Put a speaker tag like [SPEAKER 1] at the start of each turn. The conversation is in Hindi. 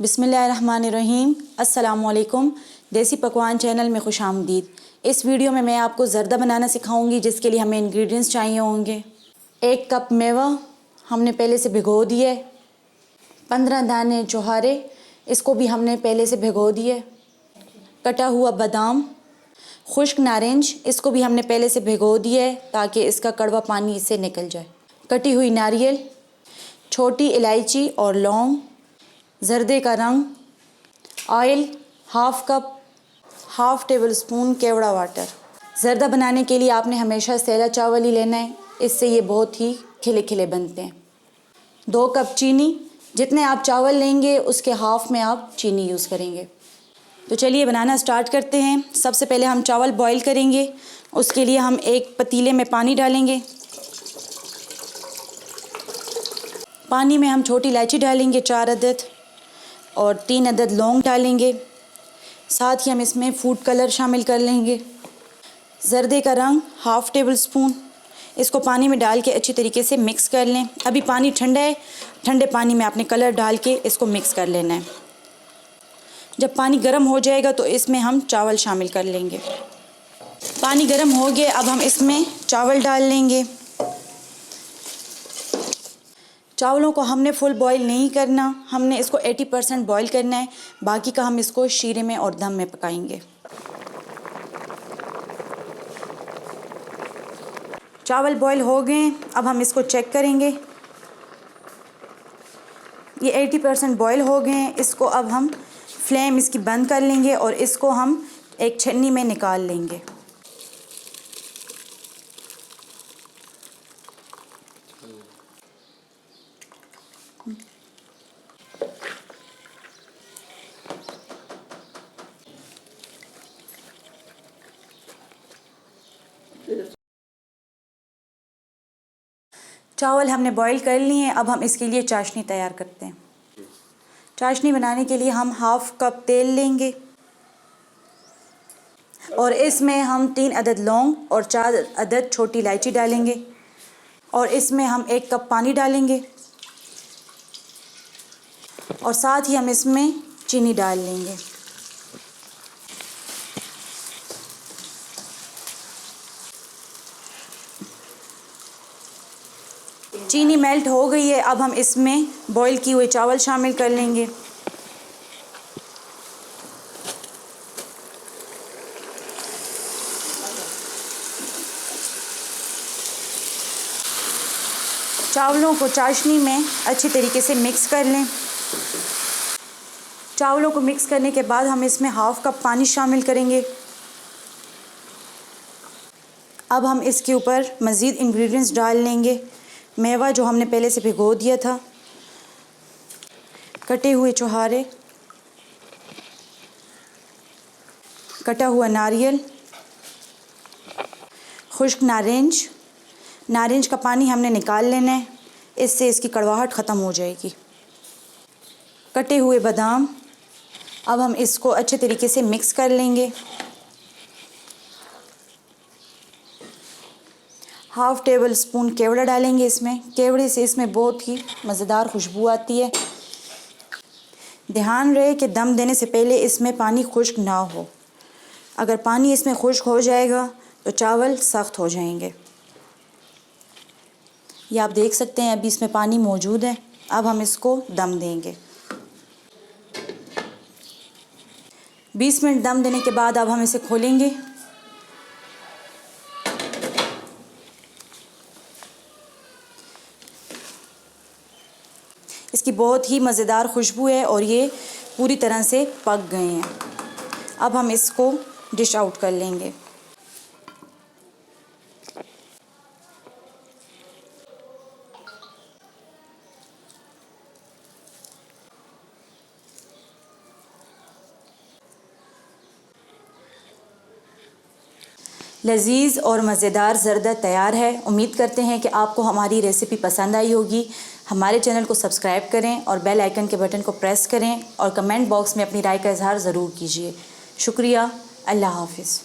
[SPEAKER 1] बिस्मिल्लाहिर्रहमानिर्रहीम। अस्सलाम वालेकुम। देसी पकवान चैनल में खुश आमदीद। इस वीडियो में मैं आपको ज़र्दा बनाना सिखाऊंगी, जिसके लिए हमें इंग्रेडिएंट्स चाहिए होंगे। 1 कप मेवा हमने पहले से भिगो दिए। 15 दाने चौहारे, इसको भी हमने पहले से भिगो दिए। कटा हुआ बादाम, खुश्क नारंज, इसको भी हमने पहले से भिगो दिए ताकि इसका कड़वा पानी इससे निकल जाए। कटी हुई नारियल, छोटी इलायची और लौंग, ज़र्दे का रंग, oil half cup, half tablespoon केवड़ा वाटर। ज़र्दा बनाने के लिए आपने हमेशा सैला चावल ही लेना है, इससे ये बहुत ही खिले खिले बनते हैं। 2 कप चीनी, जितने आप चावल लेंगे उसके हाफ़ में आप चीनी यूज़ करेंगे। तो चलिए बनाना स्टार्ट करते हैं। सबसे पहले हम चावल बॉईल करेंगे। उसके लिए हम एक पतीले में पानी डालेंगे। पानी में हम छोटी इलायची डालेंगे 4 अदद और 3 अदद लौंग डालेंगे। साथ ही हम इसमें फूड कलर शामिल कर लेंगे। ज़र्दे का रंग हाफ़ टेबल स्पून, इसको पानी में डाल के अच्छी तरीके से मिक्स कर लें। अभी पानी ठंडा है, ठंडे पानी में आपने कलर डाल के इसको मिक्स कर लेना है। जब पानी गर्म हो जाएगा तो इसमें हम चावल शामिल कर लेंगे। पानी गर्म हो गया, अब हम इसमें चावल डाल लेंगे। चावलों को हमने फुल बॉईल नहीं करना, हमने इसको 80% बॉईल करना है। बाकी का हम इसको शीरे में और दम में पकाएंगे। चावल बॉईल हो गए, अब हम इसको चेक करेंगे। ये 80% बॉईल हो गए हैं। इसको अब हम फ्लेम इसकी बंद कर लेंगे और इसको हम एक छन्नी में निकाल लेंगे। चावल हमने बॉईल कर लिए हैं। अब हम इसके लिए चाशनी तैयार करते हैं। चाशनी बनाने के लिए हम हाफ़ कप तेल लेंगे और इसमें हम 3 अदद लौंग और 4 अदद छोटी इलायची डालेंगे और इसमें हम 1 कप पानी डालेंगे और साथ ही हम इसमें चीनी डाल लेंगे। चीनी मेल्ट हो गई है, अब हम इसमें बॉईल किए हुए चावल शामिल कर लेंगे। चावलों को चाशनी में अच्छी तरीके से मिक्स कर लें। चावलों को मिक्स करने के बाद हम इसमें हाफ़ कप पानी शामिल करेंगे। अब हम इसके ऊपर मज़ीद इंग्रेडिएंट्स डाल लेंगे। मेवा जो हमने पहले से भिगो दिया था, कटे हुए चौहारे, कटा हुआ नारियल, खुश्क नारंज। नारंज का पानी हमने निकाल लेना है, इससे इसकी कड़वाहट ख़त्म हो जाएगी। कटे हुए बादाम, अब हम इसको अच्छे तरीके से मिक्स कर लेंगे। हाफ़ टेबल स्पून केवड़ा डालेंगे इसमें। केवड़े से इसमें बहुत ही मज़ेदार खुशबू आती है। ध्यान रहे कि दम देने से पहले इसमें पानी खुश्क ना हो। अगर पानी इसमें खुश्क हो जाएगा तो चावल सख्त हो जाएंगे। ये आप देख सकते हैं, अभी इसमें पानी मौजूद है। अब हम इसको दम देंगे। 20 मिनट दम देने के बाद अब हम इसे खोलेंगे। इसकी बहुत ही मज़ेदार खुशबू है और ये पूरी तरह से पक गए हैं। अब हम इसको डिश आउट कर लेंगे। लजीज और मज़ेदार ज़र्दा तैयार है। उम्मीद करते हैं कि आपको हमारी रेसिपी पसंद आई होगी। हमारे चैनल को सब्सक्राइब करें और बेल आइकन के बटन को प्रेस करें और कमेंट बॉक्स में अपनी राय का इज़हार ज़रूर कीजिए। शुक्रिया। अल्लाह हाफ़िज़।